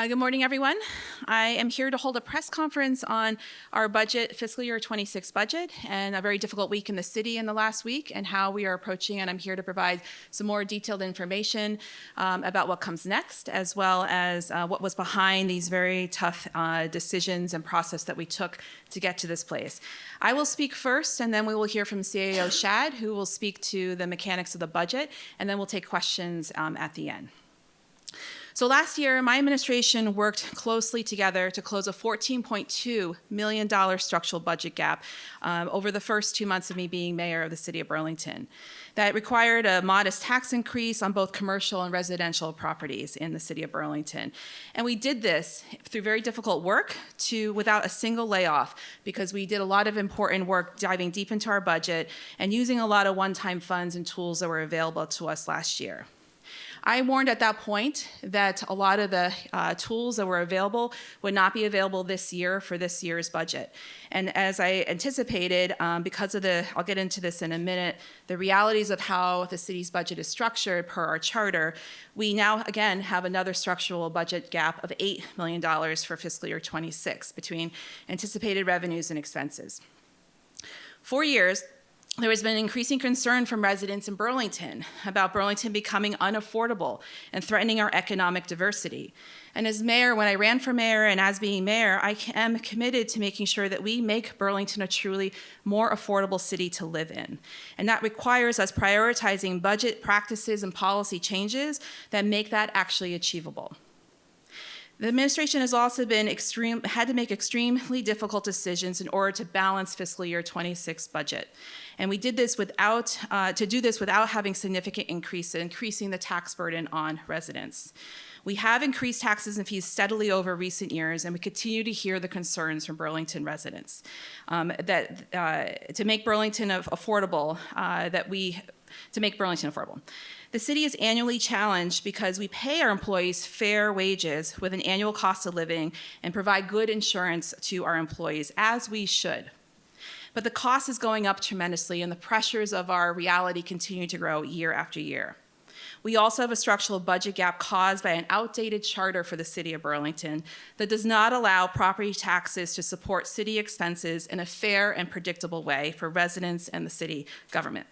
Good morning, everyone. I am here to hold a press conference on our budget, fiscal year 26 budget, and a very difficult week in the city in the last week and how we are approaching, and I'm here to provide some more detailed information about what comes next, as well as what was behind these very tough decisions and process that we took to get to this place. I will speak first, and then we will hear from CAO Schad, who will speak to the mechanics of the budget, and then we'll take questions at the end. So last year, my administration worked closely together to close a $14.2 million structural budget gap over the first 2 months of me being mayor of the city of Burlington. That required a modest tax increase on both commercial and residential properties in the city of Burlington. And we did this through very difficult work without a single layoff, because we did a lot of important work diving deep into our budget and using a lot of one-time funds and tools that were available to us last year. I warned at that point that a lot of the tools that were available would not be available this year for this year's budget. And as I anticipated, because of I'll get into this in a minute, the realities of how the city's budget is structured per our charter, we now again have another structural budget gap of $8 million for fiscal year 26 between anticipated revenues and expenses. For years, there has been increasing concern from residents in Burlington about Burlington becoming unaffordable and threatening our economic diversity. And as mayor, when I ran for mayor and as being mayor, I am committed to making sure that we make Burlington a truly more affordable city to live in. And that requires us prioritizing budget practices and policy changes that make that actually achievable. The administration has also had to make extremely difficult decisions in order to balance fiscal year 26 budget. And we did this without having significant increasing the tax burden on residents. We have increased taxes and fees steadily over recent years, and we continue to hear the concerns from Burlington residents to make Burlington affordable, The city is annually challenged because we pay our employees fair wages with an annual cost of living and provide good insurance to our employees, as we should. But the cost is going up tremendously, and the pressures of our reality continue to grow year after year. We also have a structural budget gap caused by an outdated charter for the city of Burlington that does not allow property taxes to support city expenses in a fair and predictable way for residents and the city government.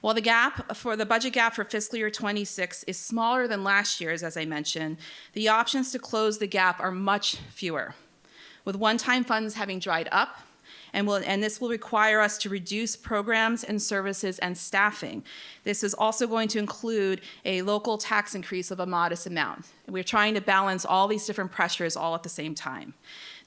While the budget gap for fiscal year 26 is smaller than last year's, as I mentioned, the options to close the gap are much fewer, with one-time funds having dried up, and this will require us to reduce programs and services and staffing. This is also going to include a local tax increase of a modest amount. We're trying to balance all these different pressures all at the same time.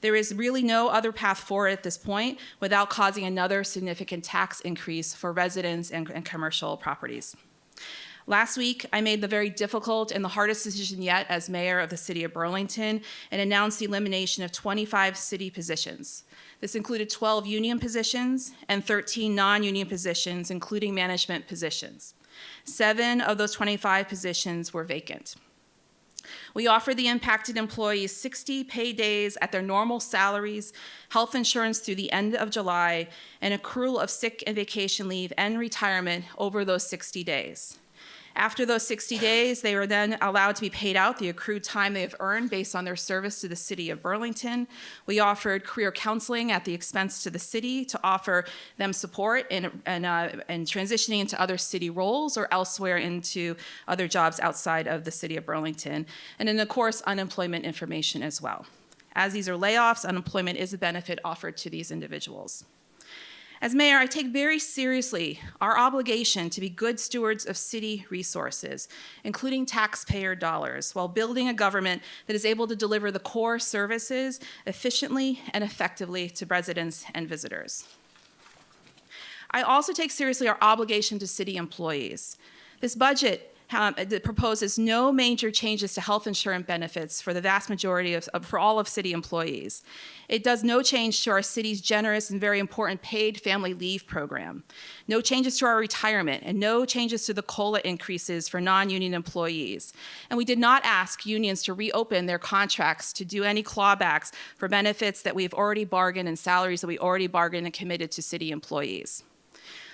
There is really no other path forward at this point without causing another significant tax increase for residents and commercial properties. Last week, I made the very difficult and the hardest decision yet as mayor of the city of Burlington and announced the elimination of 25 city positions. This included 12 union positions and 13 non-union positions, including management positions. 7 of those 25 positions were vacant. We offered the impacted employees 60 paid days at their normal salaries, health insurance through the end of July, and accrual of sick and vacation leave and retirement over those 60 days. After those 60 days, they were then allowed to be paid out the accrued time they have earned based on their service to the city of Burlington. We offered career counseling at the expense to the city to offer them support in transitioning into other city roles or elsewhere into other jobs outside of the city of Burlington. And then, of course, unemployment information as well. As these are layoffs, unemployment is a benefit offered to these individuals. As mayor, I take very seriously our obligation to be good stewards of city resources, including taxpayer dollars, while building a government that is able to deliver the core services efficiently and effectively to residents and visitors. I also take seriously our obligation to city employees. This budget proposes no major changes to health insurance benefits for the vast majority for all of city employees. It does no change to our city's generous and very important paid family leave program, no changes to our retirement, and no changes to the COLA increases for non-union employees. And we did not ask unions to reopen their contracts to do any clawbacks for benefits that we've already bargained and salaries that we already bargained and committed to city employees.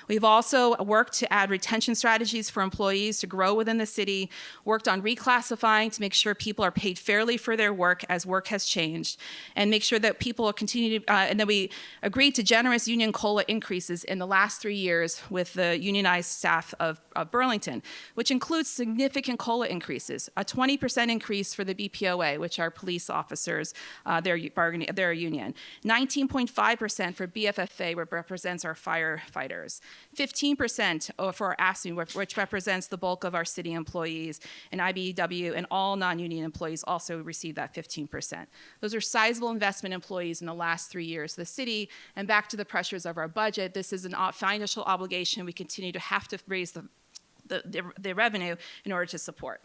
We've also worked to add retention strategies for employees to grow within the city, worked on reclassifying to make sure people are paid fairly for their work as work has changed, and make sure that people continue to, and then we agreed to generous union COLA increases in the last 3 years with the unionized staff of Burlington, which includes significant COLA increases, a 20% increase for the BPOA, which are police officers, their union, 19.5% for BFFA, which represents our firefighters, 15% for our ASME, which represents the bulk of our city employees, and IBEW and all non-union employees also receive that 15%. Those are sizable investment employees in the last 3 years. The city, and back to the pressures of our budget, this is a financial obligation we continue to have to raise the revenue in order to support.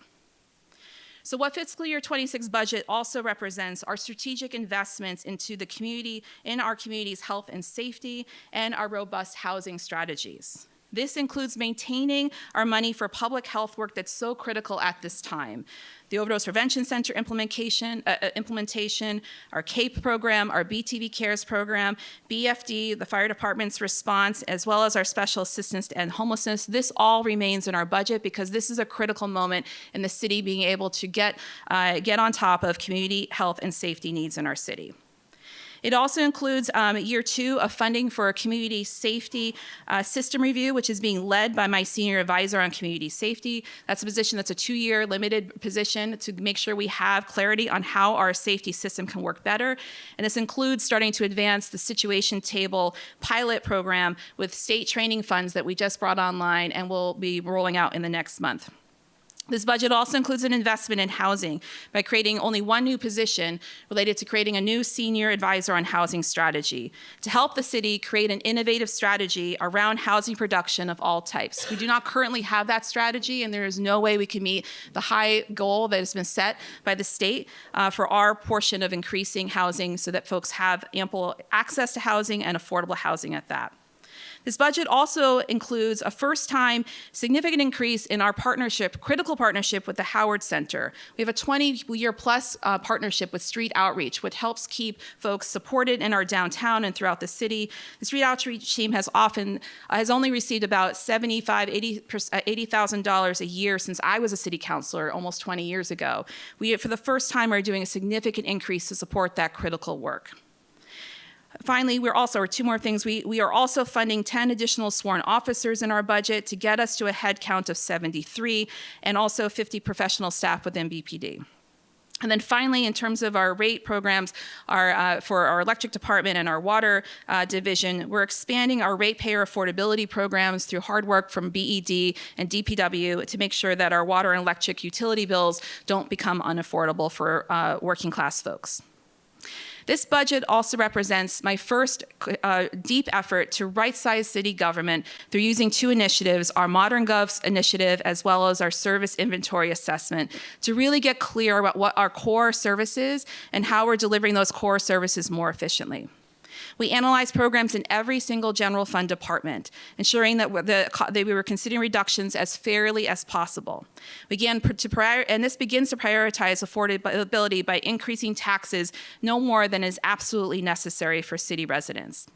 So what fiscal year 26 budget also represents are strategic investments into the community, in our community's health and safety, and our robust housing strategies. This includes maintaining our money for public health work that's so critical at this time. The Overdose Prevention Center implementation, our CAPE program, our BTV Cares program, BFD, the fire department's response, as well as our special assistance to end homelessness. This all remains in our budget because this is a critical moment in the city being able to get on top of community health and safety needs in our city. It also includes year 2 of funding for a community safety system review, which is being led by my senior advisor on community safety. That's a position that's a 2-year limited position to make sure we have clarity on how our safety system can work better. And this includes starting to advance the situation table pilot program with state training funds that we just brought online and will be rolling out in the next month. This budget also includes an investment in housing by creating only 1 new position related to creating a new senior advisor on housing strategy to help the city create an innovative strategy around housing production of all types. We do not currently have that strategy, and there is no way we can meet the high goal that has been set by the state for our portion of increasing housing so that folks have ample access to housing and affordable housing at that. This budget also includes a first-time significant increase in our partnership, critical partnership with the Howard Center. We have a 20-year-plus partnership with Street Outreach, which helps keep folks supported in our downtown and throughout the city. The Street Outreach team has only received about $80,000 a year since I was a city councilor almost 20 years ago. For the first time, are doing a significant increase to support that critical work. Finally, or 2 more things, we are also funding 10 additional sworn officers in our budget to get us to a head count of 73, and also 50 professional staff within BPD. And then finally, in terms of our rate programs, for our electric department and our water division, we're expanding our ratepayer affordability programs through hard work from BED and DPW to make sure that our water and electric utility bills don't become unaffordable for working class folks. This budget also represents my first deep effort to right-size city government through using 2 initiatives, our Modern Govs initiative as well as our service inventory assessment, to really get clear about what our core services and how we're delivering those core services more efficiently. We analyzed programs in every single general fund department, ensuring that we were considering reductions as fairly as possible. And this begins to prioritize affordability by increasing taxes no more than is absolutely necessary for city residents.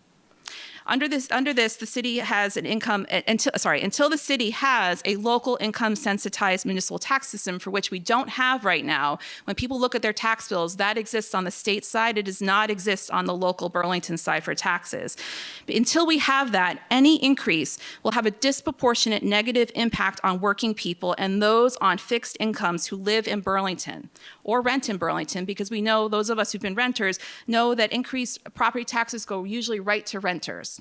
Under this, the city has until the city has a local income sensitized municipal tax system, for which we don't have right now. When people look at their tax bills, that exists on the state side. It does not exist on the local Burlington side for taxes. But until we have that, any increase will have a disproportionate negative impact on working people and those on fixed incomes who live in Burlington or rent in Burlington, because we know, those of us who've been renters know that increased property taxes go usually right to renters.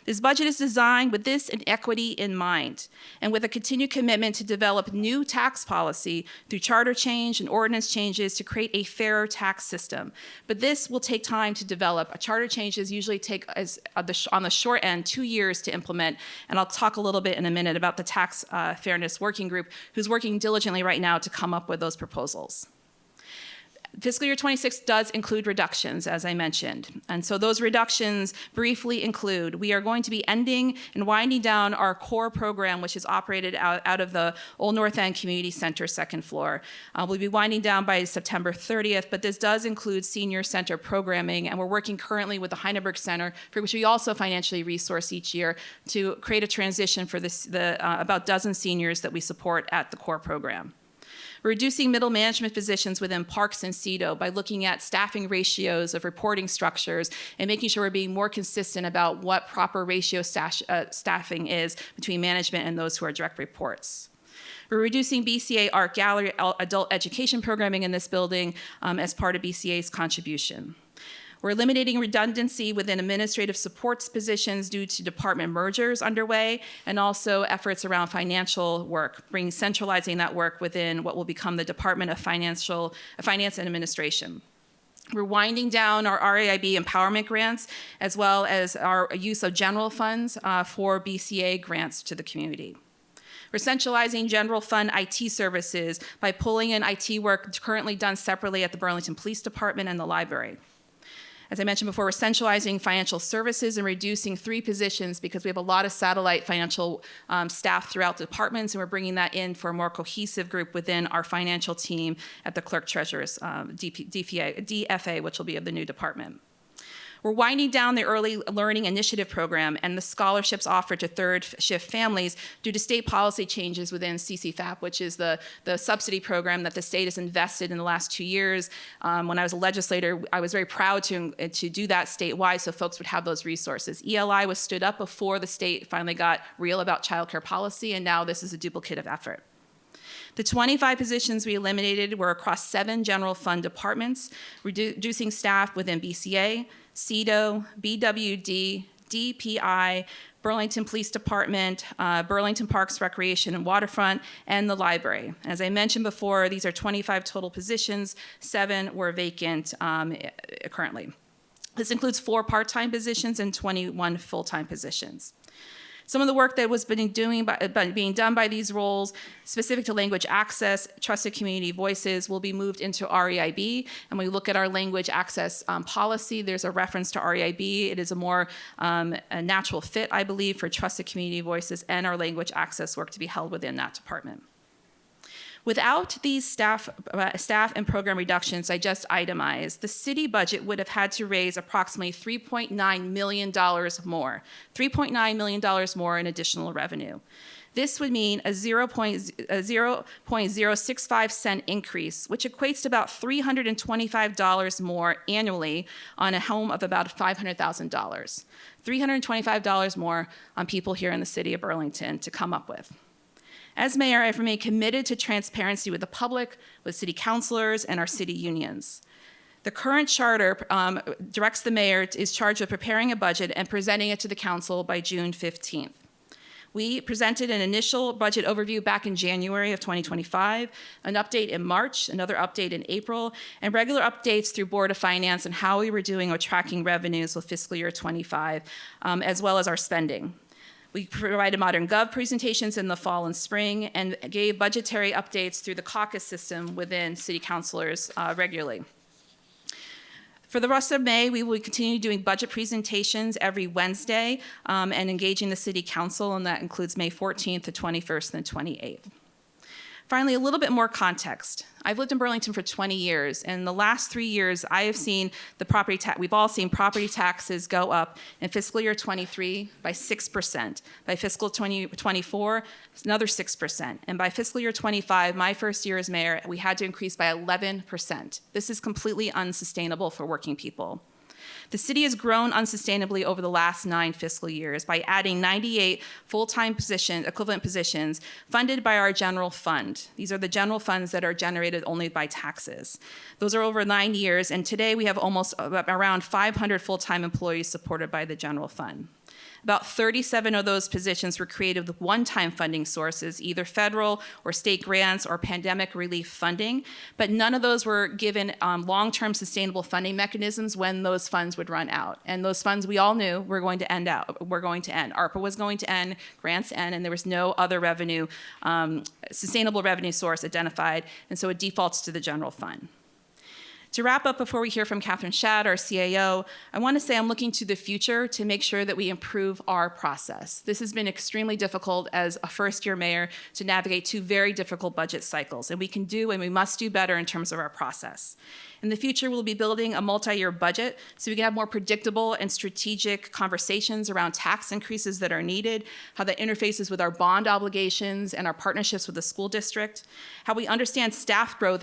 This budget is designed with this inequity in mind, and with a continued commitment to develop new tax policy through charter change and ordinance changes to create a fairer tax system. But this will take time to develop. Charter changes usually take, on the short end, 2 years to implement, and I'll talk a little bit in a minute about the Tax Fairness Working Group, who's working diligently right now to come up with those proposals. Fiscal year 26 does include reductions, as I mentioned. And so those reductions briefly include, we are going to be ending and winding down our core program, which is operated out of the Old North End Community Center, second floor. We'll be winding down by September 30th, but this does include senior center programming, and we're working currently with the Heineberg Center, for which we also financially resource each year, to create a transition for about dozen seniors that we support at the core program. We're reducing middle management positions within Parks and CEDO by looking at staffing ratios of reporting structures and making sure we're being more consistent about what proper ratio staffing is between management and those who are direct reports. We're reducing BCA Art Gallery adult education programming in this building as part of BCA's contribution. We're eliminating redundancy within administrative supports positions due to department mergers underway, and also efforts around financial work, centralizing that work within what will become the Department of Finance and Administration. We're winding down our RAIB empowerment grants, as well as our use of general funds for BCA grants to the community. We're centralizing general fund IT services by pulling in IT work currently done separately at the Burlington Police Department and the library. As I mentioned before, we're centralizing financial services and reducing 3 positions because we have a lot of satellite financial staff throughout the departments, and we're bringing that in for a more cohesive group within our financial team at the Clerk Treasurer's DFA, which will be of the new department. We're winding down the Early Learning Initiative program and the scholarships offered to third shift families due to state policy changes within CCFAP, which is the subsidy program that the state has invested in the last 2 years. When I was a legislator, I was very proud to do that statewide so folks would have those resources. ELI was stood up before the state finally got real about childcare policy, and now this is a duplicative effort. The 25 positions we eliminated were across 7 general fund departments, reducing staff within BCA, CEDO, BWD, DPI, Burlington Police Department, Burlington Parks, Recreation, and Waterfront, and the library. As I mentioned before, these are 25 total positions, 7 were vacant currently. This includes 4 part-time positions and 21 full-time positions. Some of the work that was being done by these roles, specific to language access, trusted community voices, will be moved into REIB. And when we look at our language access policy, there's a reference to REIB. It is a more a natural fit, I believe, for trusted community voices and our language access work to be held within that department. Without these staff and program reductions I just itemized, the city budget would have had to raise approximately $3.9 million more, $3.9 million more in additional revenue. This would mean a 0.065 cent increase, which equates to about $325 more annually on a home of about $500,000. $325 more on people here in the city of Burlington to come up with. As mayor, I've remained committed to transparency with the public, with city councilors, and our city unions. The current charter directs the mayor is charged with preparing a budget and presenting it to the council by June 15th. We presented an initial budget overview back in January of 2025, an update in March, another update in April, and regular updates through Board of Finance on how we were doing or tracking revenues with fiscal year 25, as well as our spending. We provided Modern Gov presentations in the fall and spring and gave budgetary updates through the caucus system within city councilors regularly. For the rest of May, we will continue doing budget presentations every Wednesday and engaging the city council, and that includes May 14th, the 21st, and the 28th. Finally, a little bit more context. I've lived in Burlington for 20 years, and in the last 3 years, I have seen the property tax, we've all seen property taxes go up in fiscal year 23 by 6%. By fiscal 2024, another 6%. And by fiscal year 25, my first year as mayor, we had to increase by 11%. This is completely unsustainable for working people. The city has grown unsustainably over the last 9 fiscal years by adding 98 full-time equivalent positions funded by our general fund. These are the general funds that are generated only by taxes. Those are over 9 years, and today we have almost around 500 full-time employees supported by the general fund. About 37 of those positions were created with one-time funding sources, either federal or state grants or pandemic relief funding, but none of those were given long-term sustainable funding mechanisms when those funds would run out. And those funds we all knew were going to end. ARPA was going to end, grants end, and there was no other revenue, sustainable revenue source identified, and so it defaults to the general fund. To wrap up, before we hear from Katherine Schad, our CAO, I want to say I'm looking to the future to make sure that we improve our process. This has been extremely difficult as a first-year mayor to navigate 2 very difficult budget cycles, and we can do and we must do better in terms of our process. In the future, we'll be building a multi-year budget so we can have more predictable and strategic conversations around tax increases that are needed, how that interfaces with our bond obligations and our partnerships with the school district, how we understand staff growth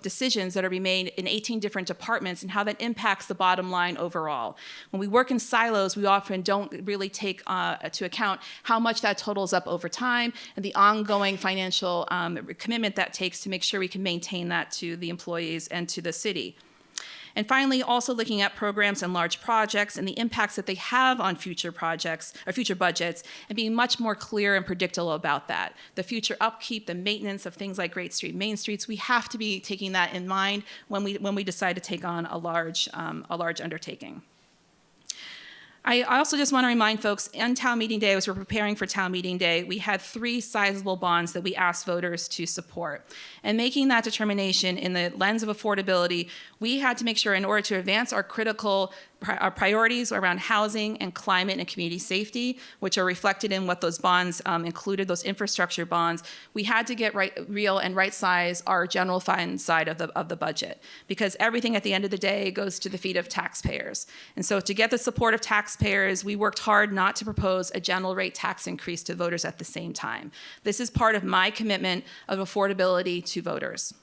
decisions that are being made in 18 different departments and how that impacts the bottom line overall. When we work in silos, we often don't really take to account how much that totals up over time and the ongoing financial commitment that takes to make sure we can maintain that to the employees and to the city. And finally, also looking at programs and large projects and the impacts that they have on future projects or future budgets, and being much more clear and predictable about that. The future upkeep, the maintenance of things like Great Street, Main Streets, we have to be taking that in mind when we decide to take on a large undertaking. I also just want to remind folks, on Town Meeting Day, as we're preparing for Town Meeting Day, we had 3 sizable bonds that we asked voters to support. And making that determination in the lens of affordability, we had to make sure in order to advance our critical priorities around housing and climate and community safety, which are reflected in what those bonds included, those infrastructure bonds, we had to get real and right size our general fund side of the budget, because everything at the end of the day goes to the feet of taxpayers. And so to get the support of taxpayers, we worked hard not to propose a general rate tax increase to voters at the same time. This is part of my commitment of affordability to voters.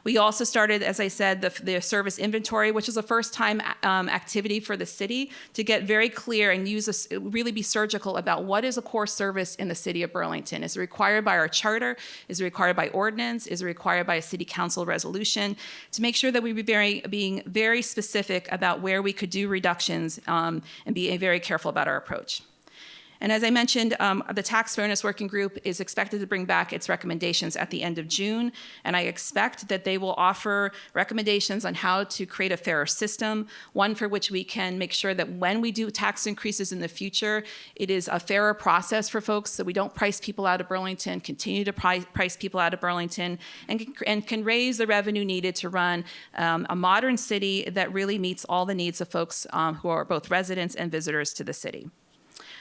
We also started, as I said, the service inventory, which is a first-time activity for the city to get very clear and really be surgical about what is a core service in the city of Burlington. Is it required by our charter? Is it required by ordinance? Is it required by a city council resolution? To make sure that we be being very specific about where we could do reductions and be very careful about our approach. And as I mentioned, the Tax Fairness Working Group is expected to bring back its recommendations at the end of June, and I expect that they will offer recommendations on how to create a fairer system, one for which we can make sure that when we do tax increases in the future, it is a fairer process for folks so we don't price people out of Burlington, continue to price people out of Burlington, and can raise the revenue needed to run a modern city that really meets all the needs of folks who are both residents and visitors to the city.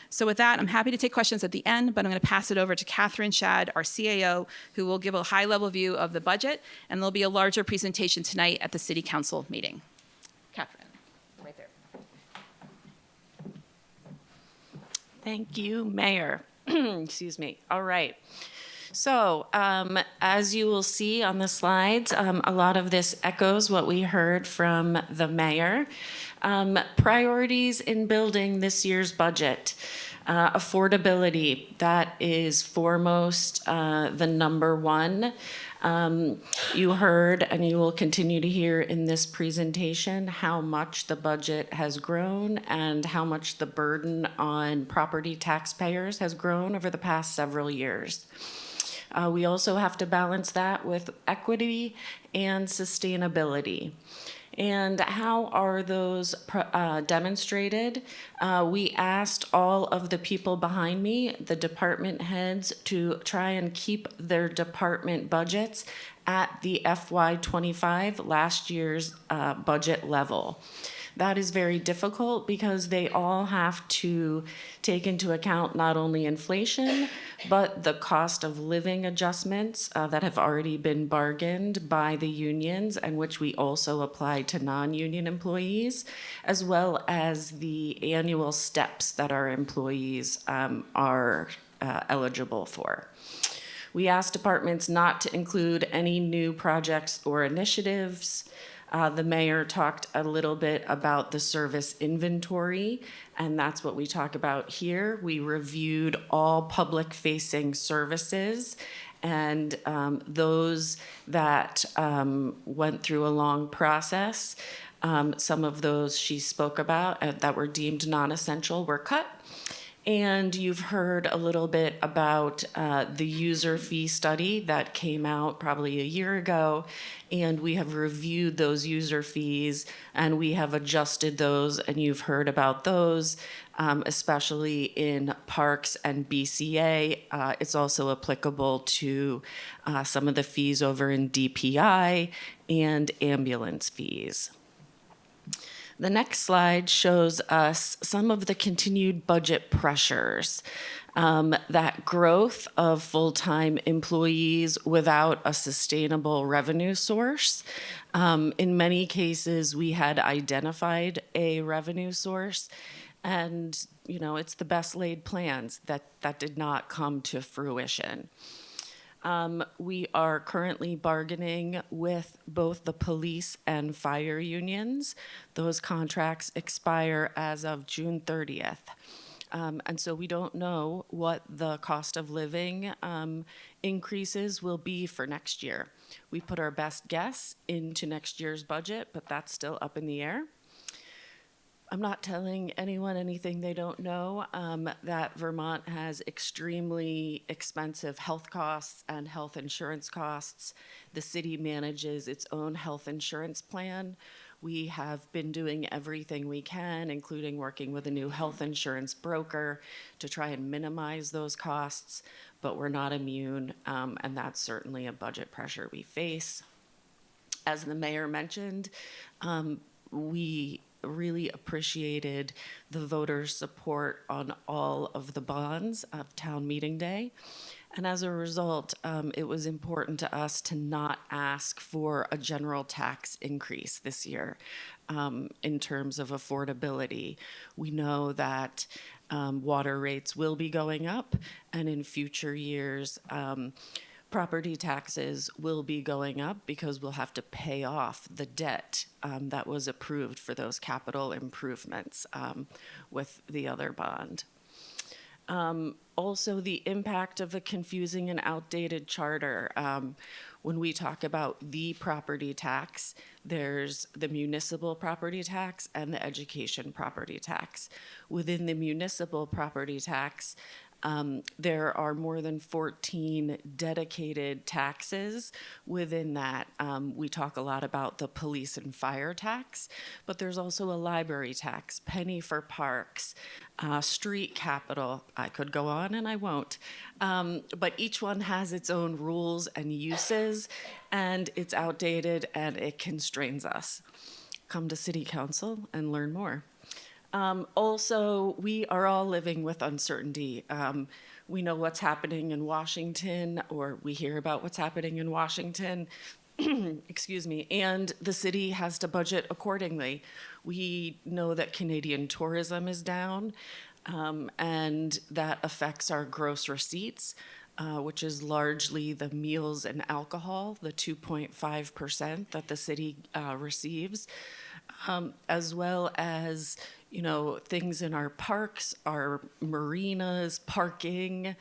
So with that, I'm happy to take questions at the end, but I'm going to pass it over to Katherine Schad, our CAO, who will give a high-level view of the budget, and there'll be a larger presentation tonight at the City Council meeting. Katherine, right there. Thank you, Mayor. Excuse me. All right. So as you will see on the slides, a lot of this echoes what we heard from the mayor. Priorities in building this year's budget. Affordability, that is foremost the number one. You heard, and you will continue to hear in this presentation, how much the budget has grown and how much the burden on property taxpayers has grown over the past several years. We also have to balance that with equity and sustainability. And how are those demonstrated? We asked all of the people behind me, the department heads, to try and keep their department budgets at the FY25, last year's budget level. That is very difficult because they all have to take into account not only inflation, but the cost of living adjustments that have already been bargained by the unions and which we also apply to non-union employees, as well as the annual steps that our employees are eligible for. We asked departments not to include any new projects or initiatives. The mayor talked a little bit about the service inventory, and that's what we talk about here. We reviewed all public-facing services, and those that went through a long process, some of those she spoke about that were deemed non-essential were cut. And you've heard a little bit about the user fee study that came out probably a year ago. And we have reviewed those user fees and we have adjusted those. And you've heard about those, especially in parks and BCA. It's also applicable to some of the fees over in DPI and ambulance fees. The next slide shows us some of the continued budget pressures. That growth of full-time employees without a sustainable revenue source. In many cases, we had identified a revenue source, and it's the best laid plans that did not come to fruition. We are currently bargaining with both the police and fire unions. Those contracts expire as of June 30th. And so we don't know what the cost of living increases will be for next year. We put our best guess into next year's budget, but that's still up in the air. I'm not telling anyone anything they don't know, that Vermont has extremely expensive health costs and health insurance costs. The city manages its own health insurance plan. We have been doing everything we can, including working with a new health insurance broker to try and minimize those costs, but we're not immune, and that's certainly a budget pressure we face. As the mayor mentioned, we really appreciated the voters' support on all of the bonds of town meeting day. And as a result, it was important to us to not ask for a general tax increase this year in terms of affordability. We know that water rates will be going up, and in future years, property taxes will be going up because we'll have to pay off the debt that was approved for those capital improvements with the other bond. Also, the impact of a confusing and outdated charter. When we talk about the property tax, there's the municipal property tax and the education property tax. Within the municipal property tax, there are more than 14 dedicated taxes within that. We talk a lot about the police and fire tax, but there's also a library tax, penny for parks, street capital. I could go on and I won't. But each one has its own rules and uses, and it's outdated and it constrains us. Come to City Council and learn more. Also, we are all living with uncertainty. We know what's happening in Washington, or we hear about what's happening in Washington, excuse me, and the city has to budget accordingly. We know that Canadian tourism is down, and that affects our gross receipts, which is largely the meals and alcohol, the 2.5% that the city receives, as well as things in our parks, our marinas, parking,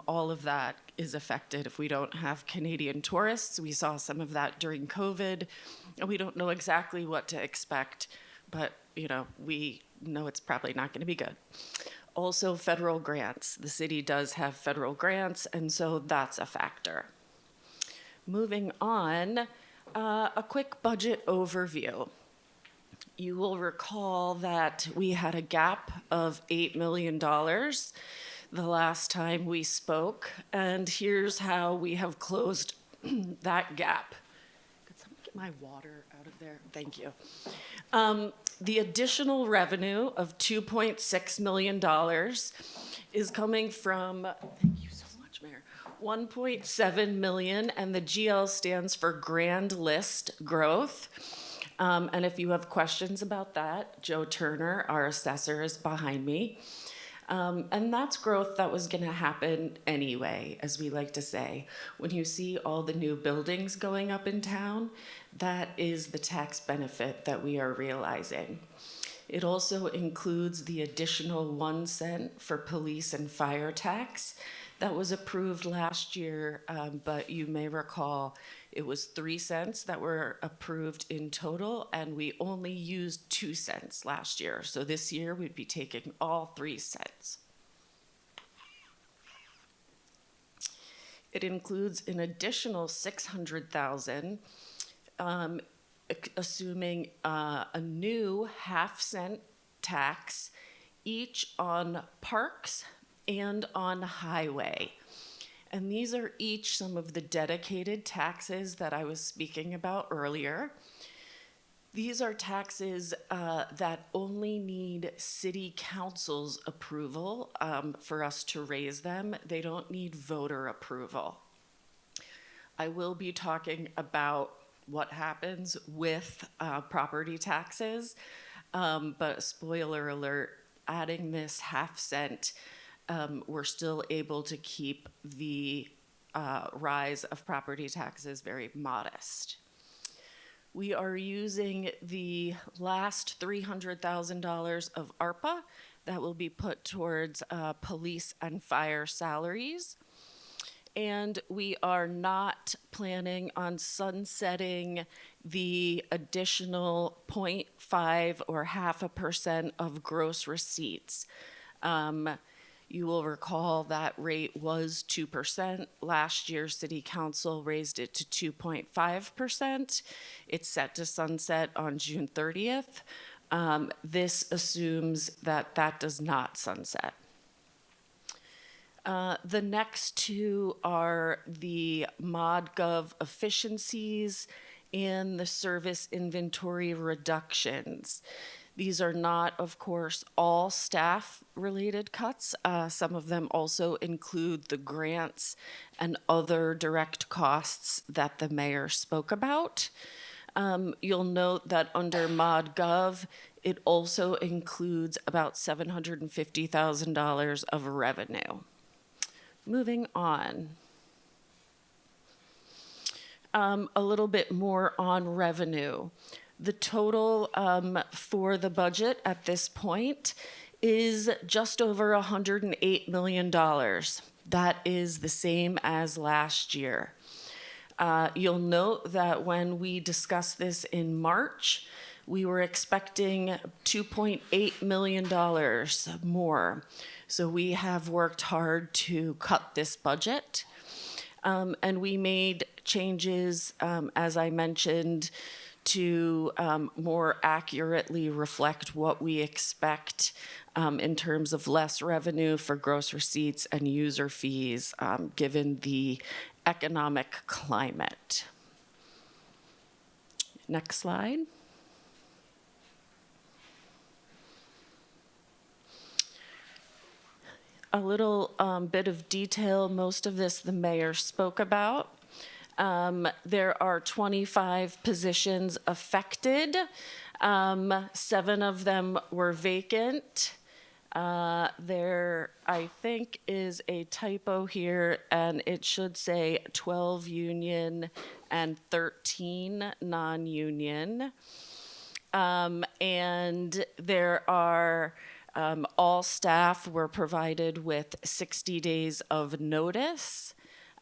all of that is affected if we don't have Canadian tourists. We saw some of that during COVID, and we don't know exactly what to expect, but we know it's probably not going to be good. Also, federal grants. The city does have federal grants, and so that's a factor. Moving on, a quick budget overview. You will recall that we had a gap of $8 million the last time we spoke, and here's how we have closed that gap. Could someone get my water out of there? Thank you. The additional revenue of $2.6 million is coming from, thank you so much, Mayor, 1.7 million, and the GL stands for Grand List Growth. And if you have questions about that, Joe Turner, our assessor, is behind me. And that's growth that was going to happen anyway, as we like to say. When you see all the new buildings going up in town, that is the tax benefit that we are realizing. It also includes the additional 1 cent for police and fire tax that was approved last year, but you may recall it was 3 cents that were approved in total, and we only used 2 cents last year. So this year we'd be taking all 3 cents. It includes an additional $600,000, assuming a new half-cent tax each on parks and on highway. And these are each some of the dedicated taxes that I was speaking about earlier. These are taxes that only need city council's approval for us to raise them. They don't need voter approval. I will be talking about what happens with property taxes, but spoiler alert, adding this half-cent, we're still able to keep the rise of property taxes very modest. We are using the last $300,000 of ARPA that will be put towards police and fire salaries. And we are not planning on sunsetting the additional 0.5 or 0.5% of gross receipts. You will recall that rate was 2%. Last year, City Council raised it to 2.5%. It's set to sunset on June 30th. This assumes that that does not sunset. The next two are the ModGov efficiencies and the service inventory reductions. These are not, of course, all staff-related cuts. Some of them also include the grants and other direct costs that the mayor spoke about. You'll note that under ModGov, it also includes about $750,000 of revenue. Moving on. A little bit more on revenue. The total for the budget at this point is just over $108 million. That is the same as last year. You'll note that when we discussed this in March, we were expecting $2.8 million more. So we have worked hard to cut this budget. And we made changes, as I mentioned, to more accurately reflect what we expect in terms of less revenue for gross receipts and user fees, given the economic climate. Next slide. A little bit of detail, most of this the mayor spoke about. There are 25 positions affected. 7 of them were vacant. There, I think, is a typo here, and it should say 12 union and 13 non-union. And there are all staff were provided with 60 days of notice,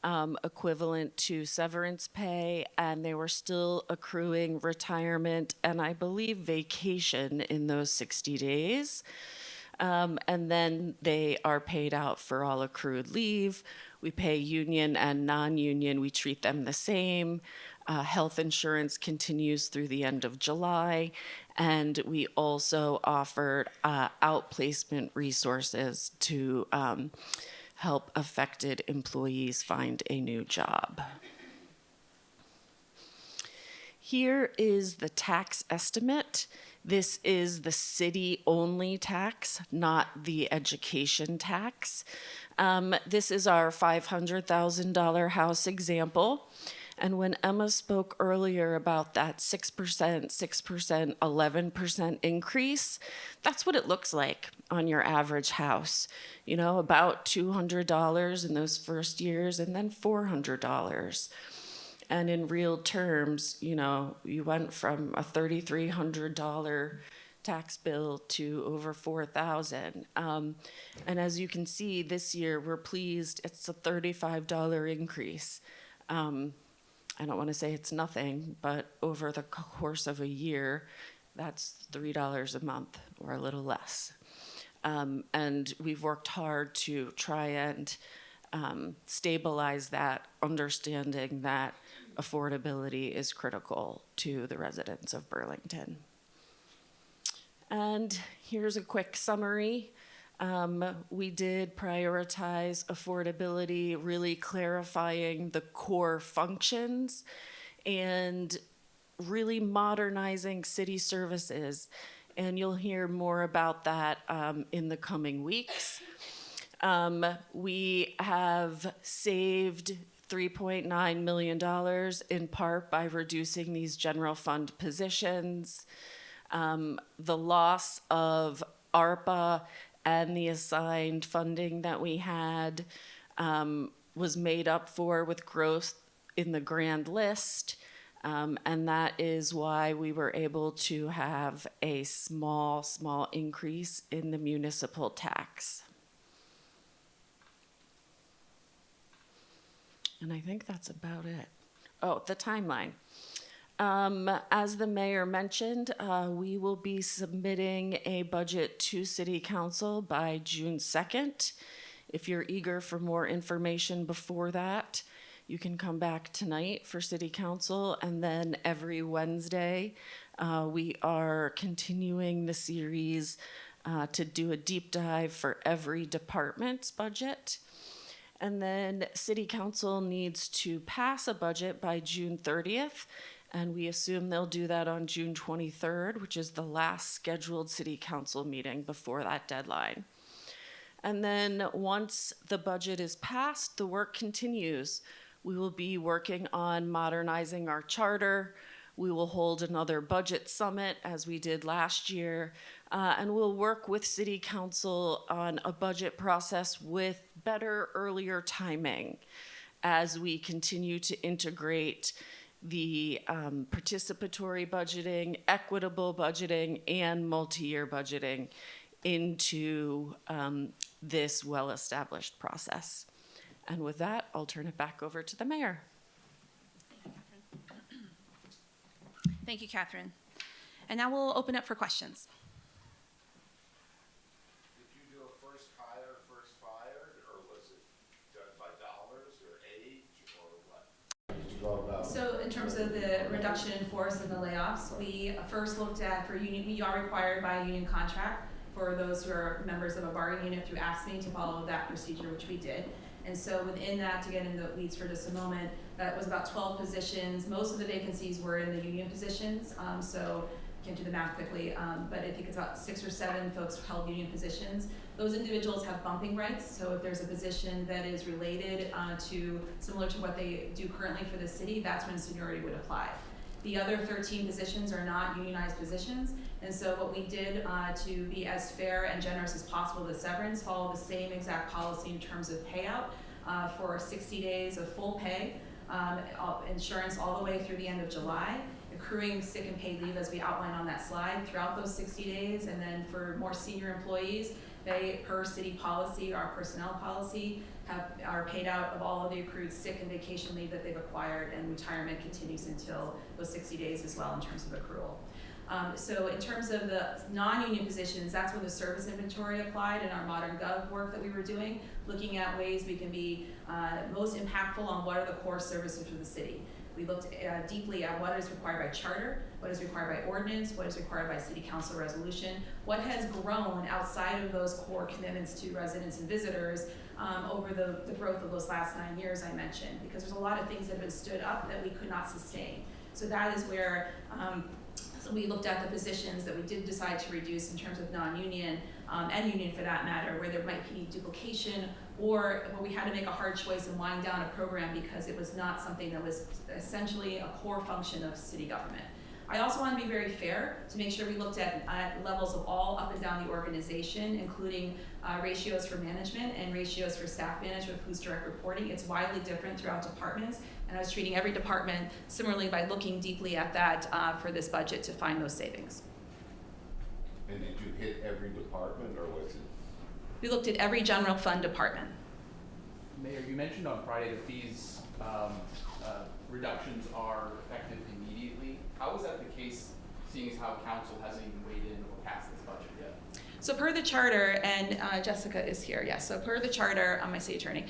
equivalent to severance pay, and they were still accruing retirement and I believe vacation in those 60 days. And then they are paid out for all accrued leave. We pay union and non-union, we treat them the same. Health insurance continues through the end of July, and we also offered outplacement resources to help affected employees find a new job. Here is the tax estimate. This is the city-only tax, not the education tax. This is our $500,000 house example. And when Emma spoke earlier about that 6%, 11% increase, that's what it looks like on your average house. You know, about $200 in those first years and then $400. And in real terms, you know, you went from a $3,300 tax bill to over $4,000. And as you can see, this year we're pleased it's a $35 increase. I don't want to say it's nothing, but over the course of a year, that's $3 a month or a little less. And we've worked hard to try and stabilize that, understanding that affordability is critical to the residents of Burlington. And here's a quick summary. We did prioritize affordability, really clarifying the core functions and really modernizing city services. And you'll hear more about that in the coming weeks. We have saved $3.9 million in part by reducing these general fund positions. The loss of ARPA and the assigned funding that we had was made up for with growth in the grand list. And that is why we were able to have a small increase in the municipal tax. And I think that's about it. Oh, the timeline. As the mayor mentioned, we will be submitting a budget to City Council by June 2nd. If you're eager for more information before that, you can come back tonight for City Council, and then every Wednesday, we are continuing the series to do a deep dive for every department's budget. And then City Council needs to pass a budget by June 30th, and we assume they'll do that on June 23rd, which is the last scheduled City Council meeting before that deadline. And then once the budget is passed, the work continues. We will be working on modernizing our charter. We will hold another budget summit as we did last year, and we'll work with City Council on a budget process with better, earlier timing as we continue to integrate the participatory budgeting, equitable budgeting, and multi-year budgeting into this well-established process. And with that, I'll turn it back over to the mayor. Thank you, Katherine. And now we'll open up for questions. Did you do a first hire, first fired, or was it done by dollars or age or what? Did you go about? So in terms of the reduction in force and the layoffs, we first looked at for union, we are required by a union contract for those who are members of a bargaining unit through AFSCME to follow that procedure, which we did. And so within that, to get into the weeds for just a moment, that was about 12 positions. Most of the vacancies were in the union positions, so I can't do the math quickly, but I think it's about 6 or 7 folks held union positions. Those individuals have bumping rights, so if there's a position that is related to, similar to what they do currently for the city, that's when seniority would apply. The other 13 positions are not unionized positions, and so what we did to be as fair and generous as possible with severance, follow the same exact policy in terms of payout for 60 days of full pay, insurance all the way through the end of July, accruing sick and paid leave as we outlined on that slide throughout those 60 days, and then for more senior employees, they, per city policy, our personnel policy, are paid out of all of the accrued sick and vacation leave that they've acquired, and retirement continues until those 60 days as well in terms of accrual. So in terms of the non-union positions, that's when the service inventory applied in our modern gov work that we were doing, looking at ways we can be most impactful on what are the core services for the city. We looked deeply at what is required by charter, what is required by ordinance, what is required by city council resolution, what has grown outside of those core commitments to residents and visitors over the growth of those last 9 years I mentioned, because there's a lot of things that have been stood up that we could not sustain. So that is where so we looked at the positions that we did decide to reduce in terms of non-union and union for that matter, where there might be duplication or where we had to make a hard choice and wind down a program because it was not something that was essentially a core function of city government. I also want to be very fair to make sure we looked at levels of all up and down the organization, including ratios for management and ratios for staff management, who's direct reporting. It's widely different throughout departments, and I was treating every department similarly by looking deeply at that for this budget to find those savings. And did you hit every department, or was it? We looked at every general fund department. Mayor, you mentioned on Friday that these reductions are effective immediately. How is that the case, seeing as how council hasn't even weighed in or passed this budget yet? So per the charter, and Jessica is here, yes, so per the charter, I'm my city attorney,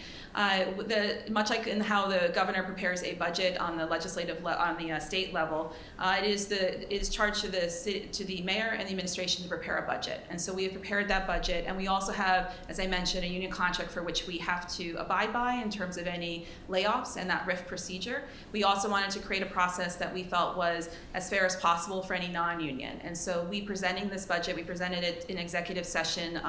much like in how the governor prepares a budget on the state level, it is charged to the mayor and the administration to prepare a budget. And so we have prepared that budget, and we also have, as I mentioned, a union contract for which we have to abide by in terms of any layoffs and that RIF procedure. We also wanted to create a process that we felt was as fair as possible for any non-union. And so we presenting this budget, we presented it in executive session,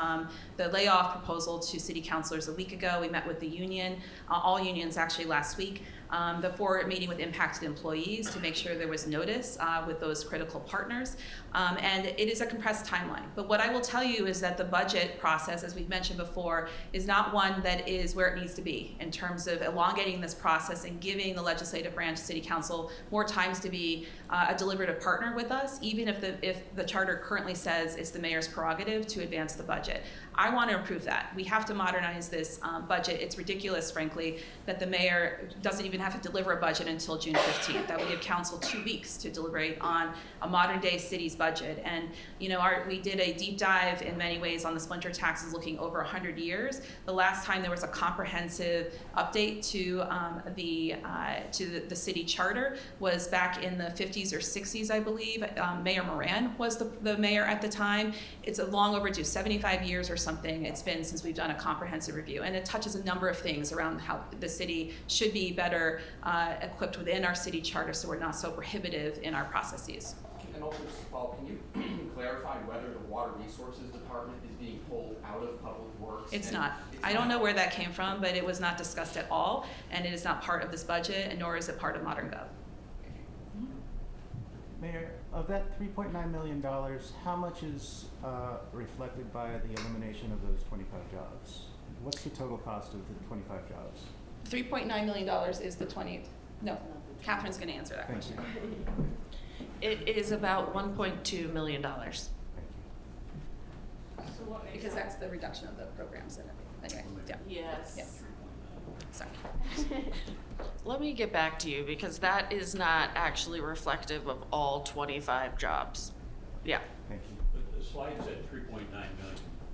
the layoff proposal to city councilors a week ago. We met with the union, all unions actually last week, before meeting with impacted employees to make sure there was notice with those critical partners. And it is a compressed timeline. But what I will tell you is that the budget process, as we've mentioned before, is not one that is where it needs to be in terms of elongating this process and giving the legislative branch, city council, more times to be a deliberative partner with us, even if the charter currently says it's the mayor's prerogative to advance the budget. I want to improve that. We have to modernize this budget. It's ridiculous, frankly, that the mayor doesn't even have to deliver a budget until June 15th. That would give council 2 weeks to deliberate on a modern day city's budget. And we did a deep dive in many ways on the splinter taxes looking over 100 years. The last time there was a comprehensive update to the city charter was back in the 50s or 60s, I believe. Mayor Moran was the mayor at the time. It's a long overdue, 75 years or something it's been since we've done a comprehensive review. And it touches a number of things around how the city should be better equipped within our city charter so we're not so prohibitive in our processes. And also, just to follow, can you clarify whether the Water Resources Department is being pulled out of Public Works? It's not. I don't know where that came from, but it was not discussed at all, and it is not part of this budget, and nor is it part of Modern Gov. Mayor, of that $3.9 million, how much is reflected by the elimination of those 25 jobs? What's the total cost of the 25 jobs? $3.9 million is the 20. No, Catherine's going to answer that Thank question. you. It is about $1.2 million. Thank you. Because that's the reduction of the programs and everything. Anyway, yeah. Yes. Yeah. Sorry. Let me get back to you because that is not actually reflective of all 25 jobs. Yeah. Thank you. The slide said 3.9 million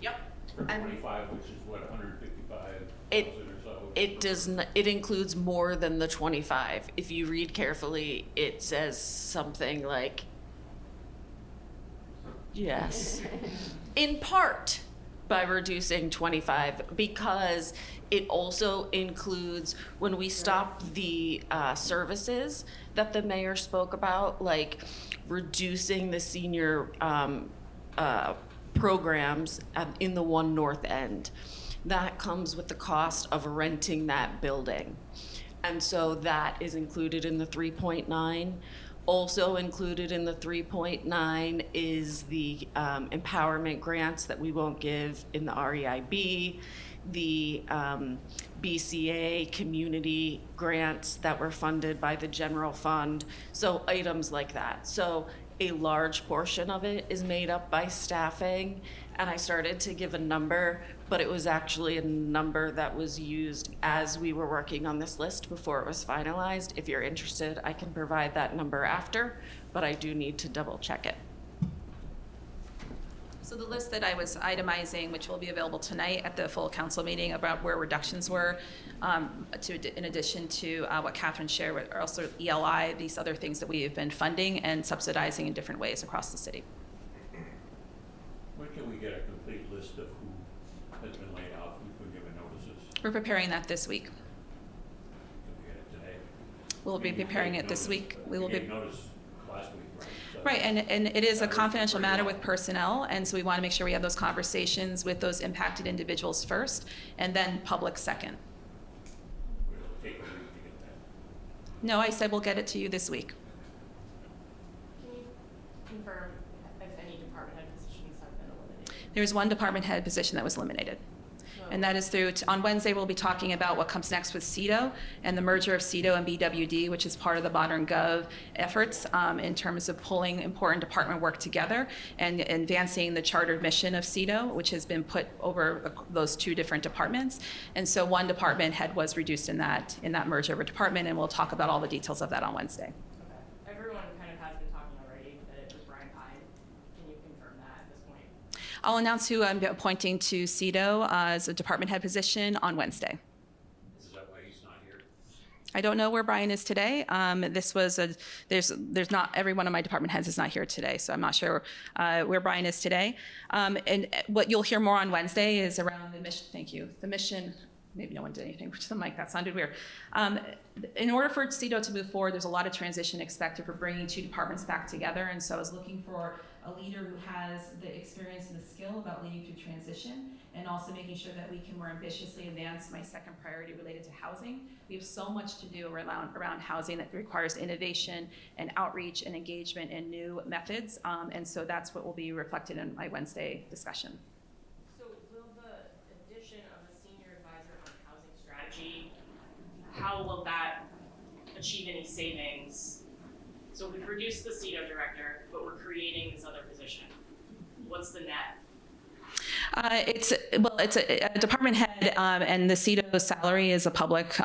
Yep. for And 25, which is what, 155,000 or so? It does not, it includes more than the 25. If you read carefully, it says something like, yes, in part by reducing 25, because it also includes when we stop the services that the mayor spoke about, like reducing the senior programs in the One North End. That comes with the cost of renting that building. And so that is included in the 3.9. Also included in the 3.9 is the empowerment grants that we won't give in the REIB, the BCA community grants that were funded by the general fund, so items like that. So a large portion of it is made up by staffing, and I started to give a number, but it was actually a number that was used as we were working on this list before it was finalized. If you're interested, I can provide that number after, but I do need to double check it. So the list that I was itemizing, which will be available tonight at the full council meeting about where reductions were, in addition to what Katherine shared, are also ELI, these other things that we have been funding and subsidizing in different ways across the city. When can we get a complete list of who has been laid off, who's been given notices? We're preparing that this week. Can we get it today? We'll be preparing it this week. We will gave be. notice last week, right? So- Right, and it is a confidential matter with personnel, and so we want to make sure we have those conversations with those impacted individuals first, and then public second. It'll take a week to get that. No, I said we'll get it to you this week. Can you confirm if any department head positions have been eliminated? There's one department head position that was eliminated. And that is through, on Wednesday, we'll be talking about what comes next with CEDO and the merger of CEDO and BWD, which is part of the Modern Gov efforts in terms of pulling important department work together and advancing the chartered mission of CEDO, which has been put over those two different departments. And so one department head was reduced in that merger of a department, and we'll talk about all the details of that on Wednesday. Okay. Everyone kind of has been talking already that it was Brian Pine. Can you confirm that at this point? I'll announce who I'm appointing to CEDO as a department head position on Wednesday. Is that why he's not here? I don't know where Brian is today. There's not, every one of my department heads is not here today, so I'm not sure where Brian is today. And what you'll hear more on Wednesday is around the mission. Thank you. The mission. Maybe no one did anything to the mic. That sounded weird. In order for CEDO to move forward, there's a lot of transition expected for bringing two departments back together. And so I was looking for a leader who has the experience and the skill about leading through transition, and also making sure that we can more ambitiously advance my second priority related to housing. We have so much to do around housing that requires innovation and outreach and engagement and new methods. And so that's what will be reflected in my Wednesday discussion. So will the addition of a senior advisor on housing strategy, how will that achieve any savings? So we've reduced the CEDO director, but we're creating this other position. What's the net? It's a department head, and the CEDO salary is a public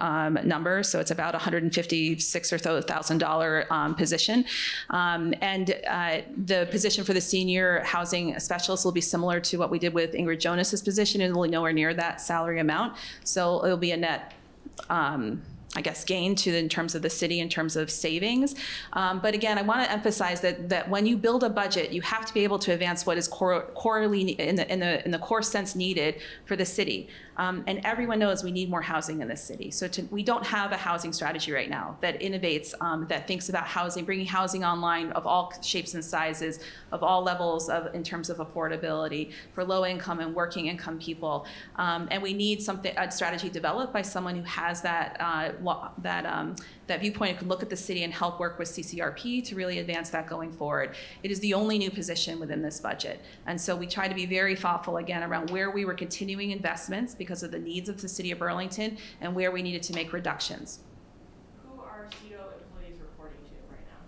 number, so it's about $156,000 position. And the position for the senior housing specialist will be similar to what we did with Ingrid Jonas's position. It will be nowhere near that salary amount, so it'll be a net gain in terms of the city, in terms of savings. But again, I want to emphasize that when you build a budget, you have to be able to advance what is corely in the core sense needed for the city. And everyone knows we need more housing in this city. So we don't have a housing strategy right now that innovates, that thinks about housing, bringing housing online of all shapes and sizes, of all levels in terms of affordability for low income and working income people. And we need a strategy developed by someone who has that viewpoint and can look at the city and help work with CCRP to really advance that going forward. It is the only new position within this budget. And so we try to be very thoughtful again around where we were continuing investments because of the needs of the city of Burlington and where we needed to make reductions. Who are CEDO employees reporting to right now?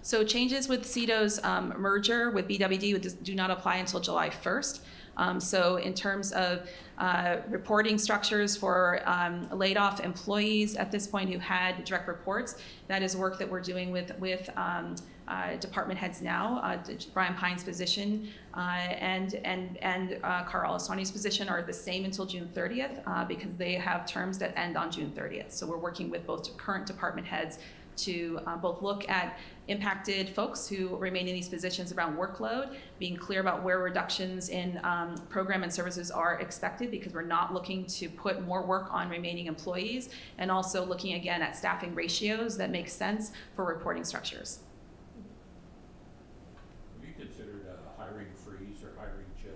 So changes with CEDO's merger with BWD do not apply until July 1st. So in terms of reporting structures for laid off employees at this point who had direct reports, that is work that we're doing with department heads now. Brian Pine's position and Carl Alessani's position are the same until June 30th because they have terms that end on June 30th. So we're working with both current department heads to both look at impacted folks who remain in these positions around workload, being clear about where reductions in program and services are expected because we're not looking to put more work on remaining employees, and also looking again at staffing ratios that make sense for reporting structures. Have you considered a hiring freeze or hiring chill?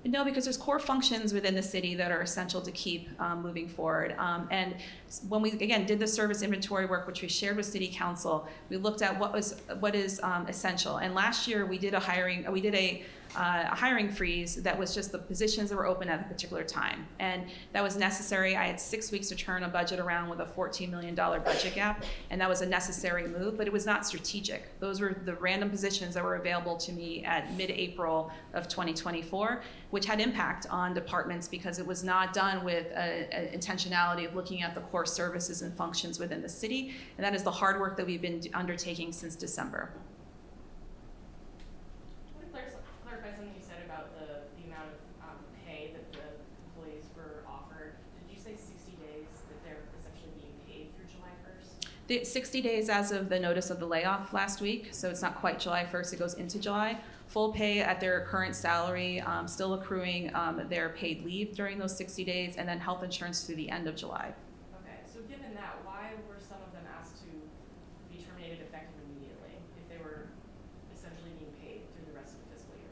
No, because there's core functions within the city that are essential to keep moving forward. And when we, again, did the service inventory work, which we shared with City Council, we looked at what is essential. And last year we did a hiring freeze that was just the positions that were open at a particular time. And that was necessary. I had 6 weeks to turn a budget around with a $14 million budget gap, and that was a necessary move, but it was not strategic. Those were the random positions that were available to me at mid-April of 2024, which had impact on departments because it was not done with intentionality of looking at the core services and functions within the city. And that is the hard work that we've been undertaking since December. Clarify something you said about the amount of pay that the employees were offered. Did you say 60 days that they're essentially being paid through July 1st? The 60 days as of the notice of the layoff last week, so it's not quite July 1st, it goes into July. Full pay at their current salary, still accruing their paid leave during those 60 days, and then health insurance through the end of July. Okay, so given that, why were some of them asked to be terminated effective immediately if they were essentially being paid through the rest of the fiscal year?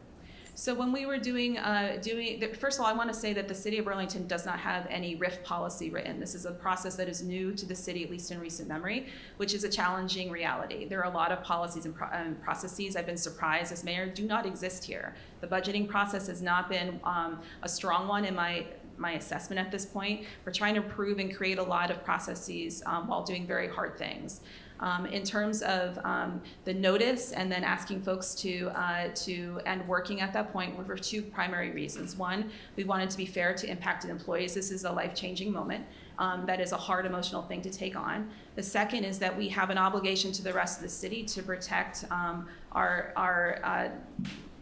So when we were first of all, I want to say that the city of Burlington does not have any RIF policy written. This is a process that is new to the city, at least in recent memory, which is a challenging reality. There are a lot of policies and processes, I've been surprised as mayor, do not exist here. The budgeting process has not been a strong one in my assessment at this point. We're trying to improve and create a lot of processes while doing very hard things. In terms of the notice and then asking folks to end working at that point were for two primary reasons. One, we wanted to be fair to impacted employees. This is a life-changing moment. That is a hard emotional thing to take on. The second is that we have an obligation to the rest of the city to protect our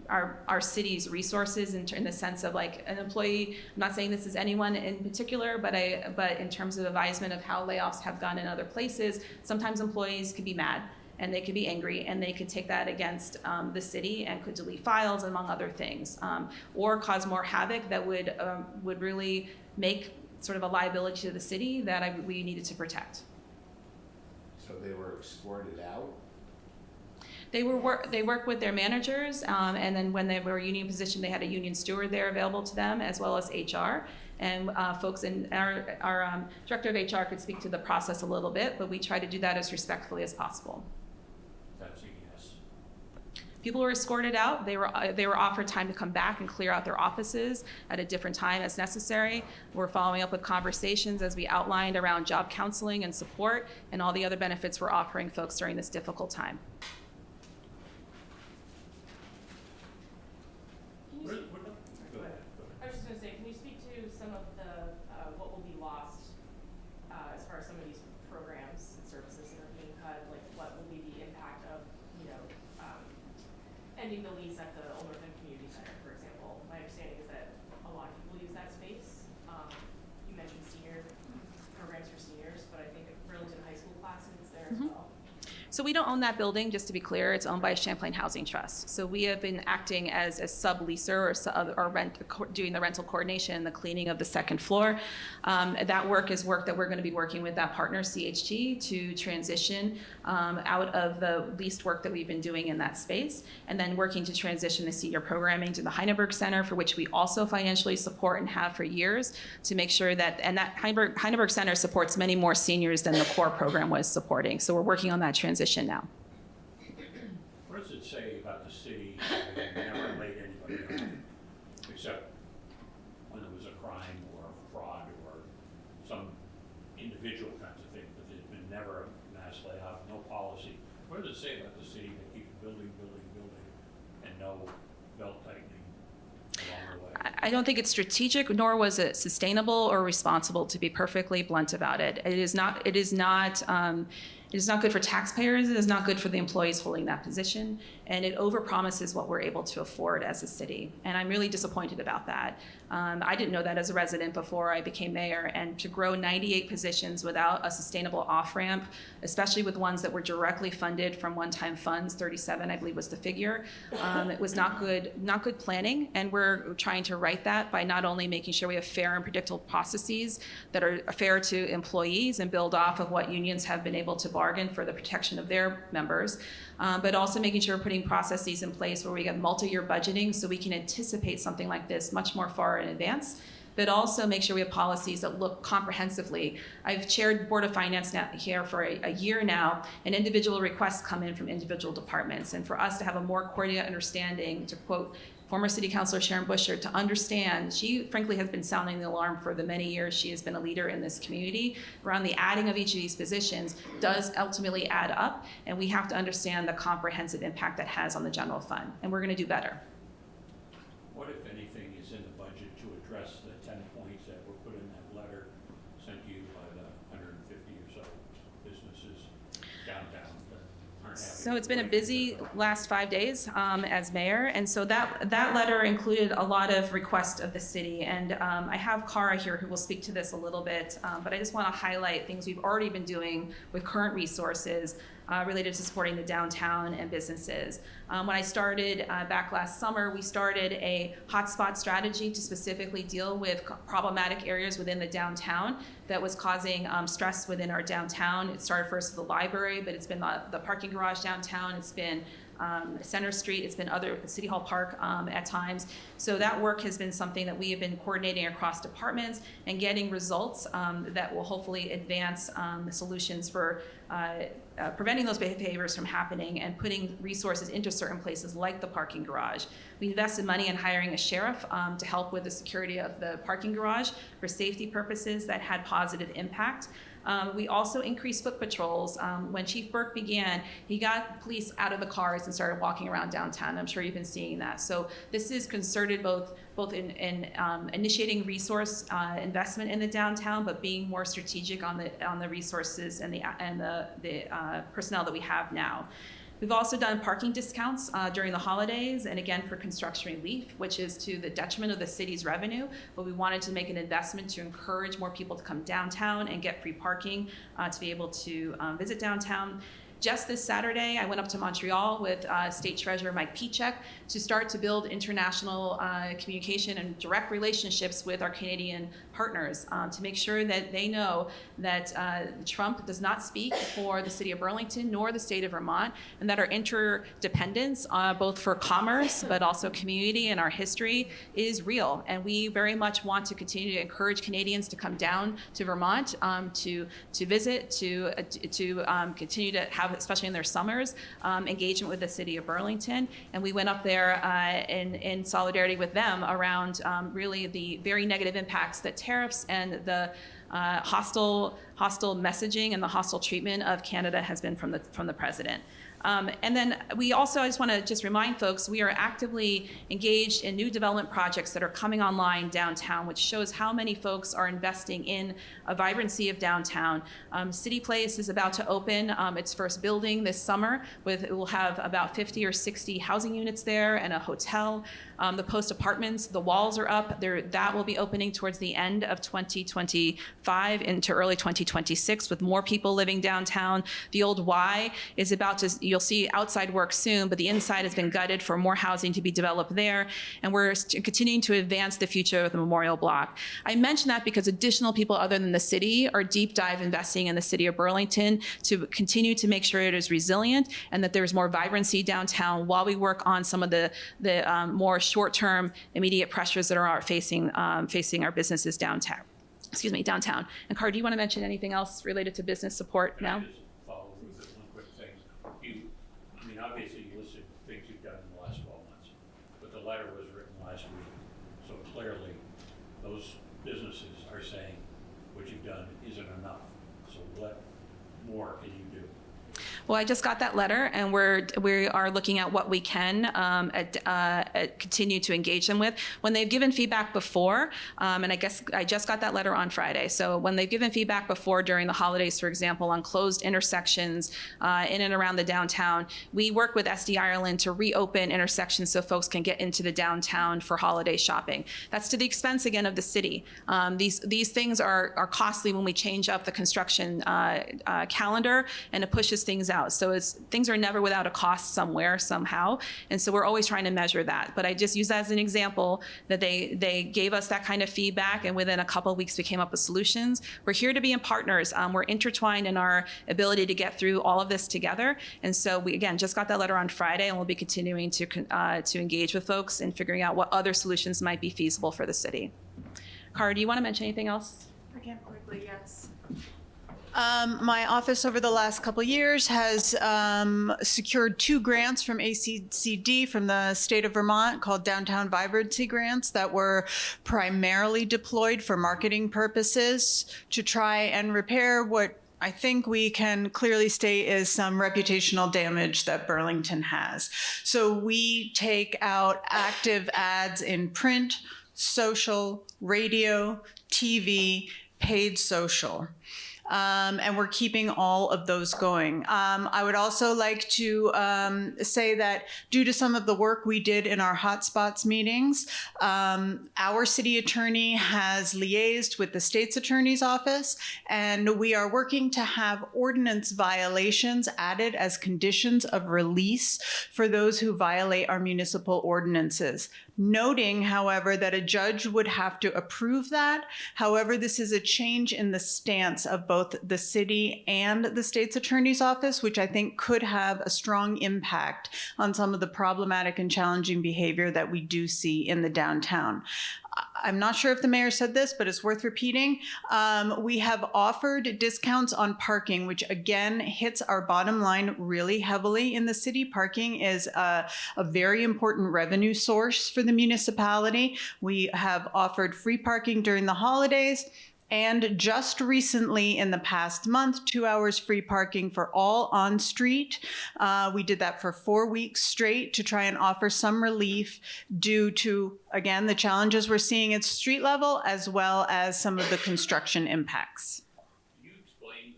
our city's resources in the sense of like an employee. I'm not saying this is anyone in particular, but in terms of advisement of how layoffs have gone in other places, sometimes employees can be mad and they could be angry and they could take that against the city and could delete files among other things, or cause more havoc that would really make sort of a liability to the city that we needed to protect. So they were escorted out? They work with their managers, and then when they were a union position, they had a union steward there available to them, as well as HR. And folks in our director of HR could speak to the process a little bit, but we try to do that as respectfully as possible. That's a yes. People were escorted out. They were offered time to come back and clear out their offices at a different time as necessary. We're following up with conversations as we outlined around job counseling and support and all the other benefits we're offering folks during this difficult time. Go ahead. I was just gonna say, can you speak to some of the, what will be lost, as far as some of these programs and services that are being cut, like what will be the impact of, ending the lease at the Old North End Community Center, for example? My understanding is that a lot of people use that space. You mentioned senior programs for seniors, but I think Burlington High School classes is there as well. So we don't own that building, just to be clear. It's owned by Champlne Housing Trust. So we have been acting as a subleaser or doing the rental coordination and the cleaning of the second floor. That work is work that we're going to be working with that partner, CHG, to transition out of the leased work that we've been doing in that space, and then working to transition the senior programming to the Heineberg Center, for which we also financially support and have for years, to make sure that, and that Heineberg Center supports many more seniors than the core program was supporting. So we're working on that transition now. What does it say about the city having never laid anybody off, except when there was a crime or a fraud or some individual kinds of thing, but there's been never a mass layoff, no policy? What does it say about the city that keeps building, and no belt tightening along the way? I don't think it's strategic, nor was it sustainable or responsible, to be perfectly blunt about it. It is not good for taxpayers. It is not good for the employees holding that position, and it overpromises what we're able to afford as a city. And I'm really disappointed about that. I didn't know that as a resident before I became mayor, and to grow 98 positions without a sustainable off-ramp, especially with ones that were directly funded from one-time funds, 37 I believe was the figure, it was not good planning. And we're trying to right that by not only making sure we have fair and predictable processes that are fair to employees and build off of what unions have been able to bargain for the protection of their members, but also making sure we're putting processes in place where we get multi-year budgeting so we can anticipate something like this much more far in advance, but also make sure we have policies that look comprehensively. I've chaired Board of Finance now here for a year now, and individual requests come in from individual departments. And for us to have a more coordinated understanding, to quote former City Councilor Sharon Busher, to understand, she frankly has been sounding the alarm for the many years she has been a leader in this community around the adding of each of these positions does ultimately add up, and we have to understand the comprehensive impact that has on the general fund, and we're going to do better. What, if anything, is in the budget to address the 10 points that were put in that letter sent to you by the 150 or so businesses downtown that aren't happy? So it's been a busy last 5 days as mayor, and so that letter included a lot of requests of the city, and I have Cara here who will speak to this a little bit, but I just want to highlight things we've already been doing with current resources related to supporting the downtown and businesses. When I started back last summer, we started a hotspot strategy to specifically deal with problematic areas within the downtown that was causing stress within our downtown. It started first with the library, but it's been the parking garage downtown. It's been Center Street. It's been other City Hall Park at times. So that work has been something that we have been coordinating across departments and getting results that will hopefully advance the solutions for preventing those behaviors from happening and putting resources into certain places like the parking garage. We invested money in hiring a sheriff to help with the security of the parking garage for safety purposes that had positive impact. We also increased foot patrols. When Chief Burke began, he got police out of the cars and started walking around downtown. I'm sure you've been seeing that. So this is concerted both in initiating resource investment in the downtown, but being more strategic on the resources and the personnel that we have now. We've also done parking discounts during the holidays and again for construction relief, which is to the detriment of the city's revenue, but we wanted to make an investment to encourage more people to come downtown and get free parking to be able to visit downtown. Just this Saturday, I went up to Montreal with State Treasurer Mike Pichek to start to build international communication and direct relationships with our Canadian partners to make sure that they know that Trump does not speak for the city of Burlington nor the state of Vermont, and that our interdependence, both for commerce but also community and our history, is real. And we very much want to continue to encourage Canadians to come down to Vermont to visit, to continue to have, especially in their summers, engagement with the city of Burlington. And we went up there in solidarity with them around really the very negative impacts that tariffs and the hostile messaging and the hostile treatment of Canada has been from the president. And then we also, I just want to just remind folks, we are actively engaged in new development projects that are coming online downtown, which shows how many folks are investing in a vibrancy of downtown. City Place is about to open its first building this summer. It will have about 50 or 60 housing units there and a hotel. The Post Apartments, the walls are up. That will be opening towards the end of 2025 into early 2026 with more people living downtown. The old Y is about to, you'll see outside work soon, but the inside has been gutted for more housing to be developed there. And we're continuing to advance the future of the Memorial Block. I mention that because additional people other than the city are deep dive investing in the city of Burlington to continue to make sure it is resilient and that there's more vibrancy downtown while we work on some of the more short-term immediate pressures that are facing our businesses downtown. Downtown. And Car, do you want to mention anything else related to business support now? Just follow with one quick thing. Obviously you listed things you've done in the last 12 months, but the letter was written last week. So clearly those businesses are saying what you've done isn't enough. So what more can you do? Well, I just got that letter, and we are looking at what we can continue to engage them with. When they've given feedback before, and I guess I just got that letter on Friday. So when they've given feedback before during the holidays, for example, on closed intersections in and around the downtown, we work with SD Ireland to reopen intersections so folks can get into the downtown for holiday shopping. That's to the expense again of the city. These things are costly when we change up the construction calendar, and it pushes things out. So things are never without a cost somewhere, somehow. And so we're always trying to measure that. But I just use that as an example that they gave us that kind of feedback, and within a couple of weeks we came up with solutions. We're here to be partners. We're intertwined in our ability to get through all of this together. And so we, again, just got that letter on Friday, and we'll be continuing to engage with folks and figuring out what other solutions might be feasible for the city. Cara, do you want to mention anything else? I can quickly, yes. My office over the last couple of years has secured 2 grants from ACCD from the state of Vermont called Downtown Vibrancy Grants that were primarily deployed for marketing purposes to try and repair what I think we can clearly state is some reputational damage that Burlington has. So we take out active ads in print, social, radio, TV, paid social. And we're keeping all of those going. I would also like to say that due to some of the work we did in our hotspots meetings, our city attorney has liaised with the state's attorney's office, and we are working to have ordinance violations added as conditions of release for those who violate our municipal ordinances. Noting, however, that a judge would have to approve that. However, this is a change in the stance of both the city and the state's attorney's office, which I think could have a strong impact on some of the problematic and challenging behavior that we do see in the downtown. I'm not sure if the mayor said this, but it's worth repeating. We have offered discounts on parking, which again hits our bottom line really heavily in the city. Parking is a very important revenue source for the municipality. We have offered free parking during the holidays. And just recently, in the past month, 2 hours free parking for all on street. We did that for 4 weeks straight to try and offer some relief due to, again, the challenges we're seeing at street level, as well as some of the construction impacts. Can you explain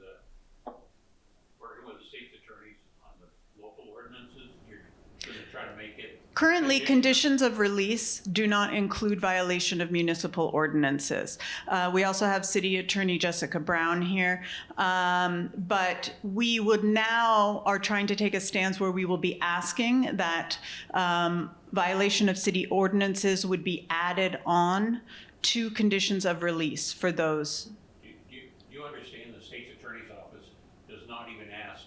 working with the state's attorneys on the local ordinance ordinances? You're gonna try to make it? Currently, conditional? conditions of release do not include violation of municipal ordinances. We also have City Attorney Jessica Brown here. But we would now are trying to take a stance where we will be asking that violation of city ordinances would be added on to conditions of release for those. Do you understand the state's attorney's office does not even ask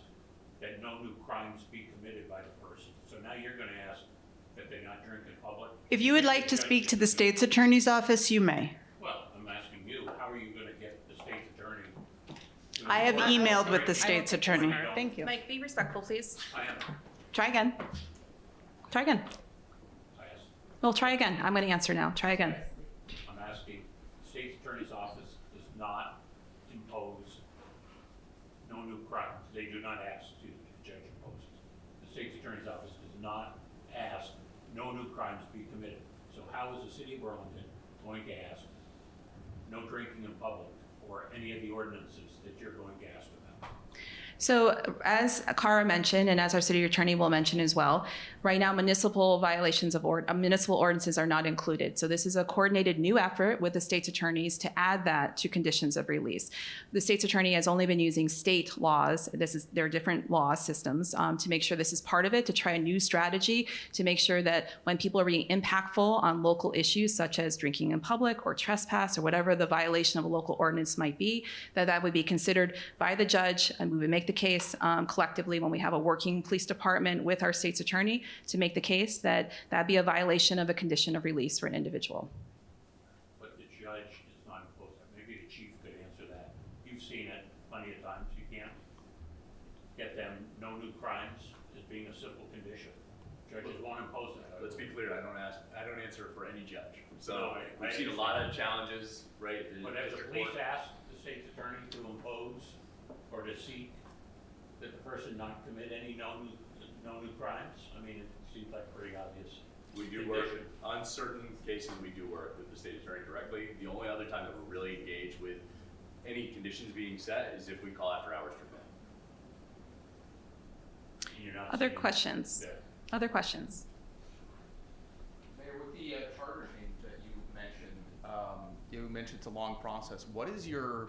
that no new crimes be committed by the person? So now you're gonna ask that they not drink in public? If you would like to speak to the state's attorney's office, you may. Well, I'm asking you, how are you gonna get the state's attorney? to I have enforce emailed the with the right- state's attorney. Thank you. Mike, be respectful, please. I am, Try again. Try again. I asked, Well, try again. I'm going to answer now. Try again. I'm asking, the state's attorney's office does not impose no new crimes. They do not ask to, the judge imposes. The state's attorney's office does not ask no new crimes be committed. So how is the city of Burlington going to ask no drinking in public or any of the ordinances that you're going to ask about? So as Cara mentioned, and as our city attorney will mention as well, right now municipal violations of municipal ordinances are not included. So this is a coordinated new effort with the state's attorneys to add that to conditions of release. The state's attorney has only been using state laws. There are different law systems to make sure this is part of it, to try a new strategy to make sure that when people are being impactful on local issues such as drinking in public or trespass or whatever the violation of a local ordinance might be, that would be considered by the judge, and we would make the case collectively when we have a working police department with our state's attorney to make the case that that'd be a violation of a condition of release for an individual. But the judge does not impose that. Maybe the chief could answer that. You've seen it plenty of times. You can't get them no new crimes as being a simple condition. Judges won't impose that. Let's be clear, I don't answer for any judge. No, So I we've seen a lot of challenges, right? at the But has the district police court. asked the state's attorney to impose or to seek that the person not commit any no new crimes? I mean, it seems like a pretty obvious We do work, condition. on certain cases, we do work with the state attorney directly. The only other time that we're really engaged with any conditions being set is if we call after hours for them. And you're not Other seeing questions? that. Other questions? Mayor, with the charter change that you mentioned it's a long process. What is your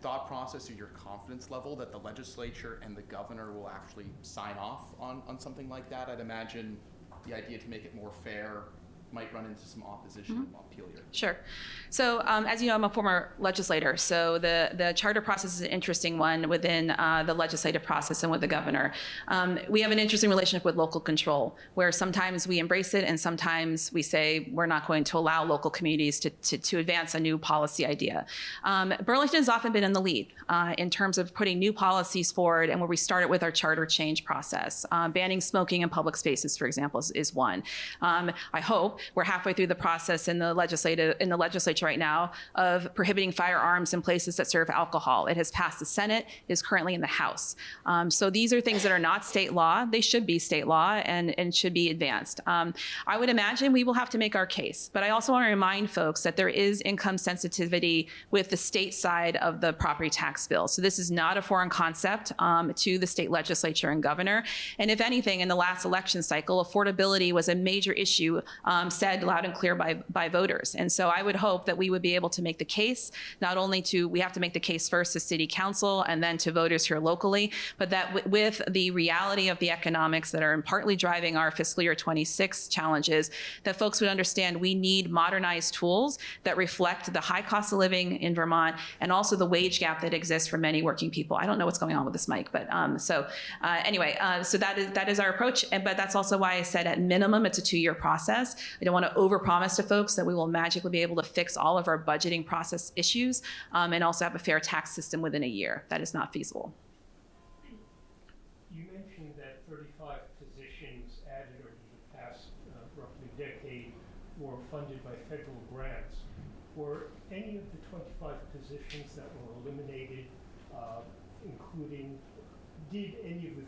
thought process or your confidence level that the legislature and the governor will actually sign off on something like that? I'd imagine the idea to make it more fair might run into some opposition in Montpelier. Sure. So as you know, I'm a former legislator. So the charter process is an interesting one within the legislative process and with the governor. We have an interesting relationship with local control, where sometimes we embrace it and sometimes we say we're not going to allow local communities to advance a new policy idea. Burlington has often been in the lead in terms of putting new policies forward, and where we started with our charter change process. Banning smoking in public spaces, for example, is one. I hope we're halfway through the process in the legislature right now of prohibiting firearms in places that serve alcohol. It has passed the Senate, is currently in the House. So these are things that are not state law. They should be state law and should be advanced. I would imagine we will have to make our case, but I also want to remind folks that there is income sensitivity with the state side of the property tax bill. So this is not a foreign concept to the state legislature and governor. And if anything, in the last election cycle, affordability was a major issue said loud and clear by voters. And so I would hope that we would be able to make the case, not only we have to make the case first to city council and then to voters here locally, but that with the reality of the economics that are partly driving our fiscal year 26 challenges, that folks would understand we need modernized tools that reflect the high cost of living in Vermont and also the wage gap that exists for many working people. I don't know what's going on with this mic, but anyway, so that is our approach. But that's also why I said at minimum, it's a 2-year process. I don't want to overpromise to folks that we will magically be able to fix all of our budgeting process issues and also have a fair tax system within a year. That is not feasible. You mentioned that 35 positions added over the past roughly decade were funded by federal grants. Were any of the 25 positions that were eliminated, did any of the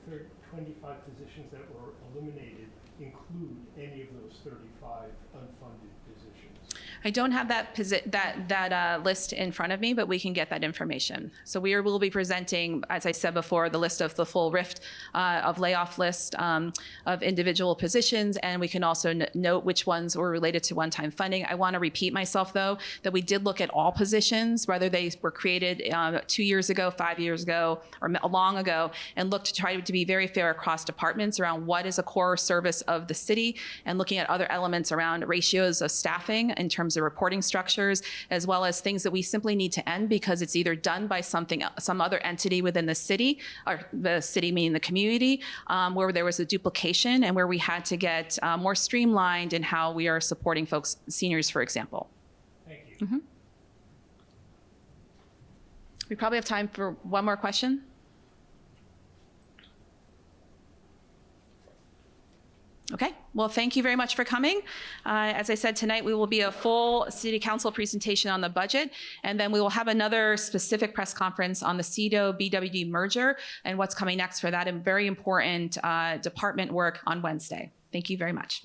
25 positions that were eliminated include any of those 35 unfunded positions? I don't have that list in front of me, but we can get that information. So will be presenting, as I said before, the list of the full RIFT of layoff list of individual positions, and we can also note which ones were related to one-time funding. I want to repeat myself, though, that we did look at all positions, whether they were created 2 years ago, 5 years ago, or long ago, and looked to try to be very fair across departments around what is a core service of the city, and looking at other elements around ratios of staffing in terms of reporting structures, as well as things that we simply need to end because it's either done by some other entity within the city, or the city meaning the community, where there was a duplication and where we had to get more streamlined in how we are supporting folks, seniors, for example. Thank you. We probably have time for one more question. Okay, well, thank you very much for coming. As I said, tonight we will be a full city council presentation on the budget, and then we will have another specific press conference on the CEDO-BWD merger and what's coming next for that and very important department work on Wednesday. Thank you very much.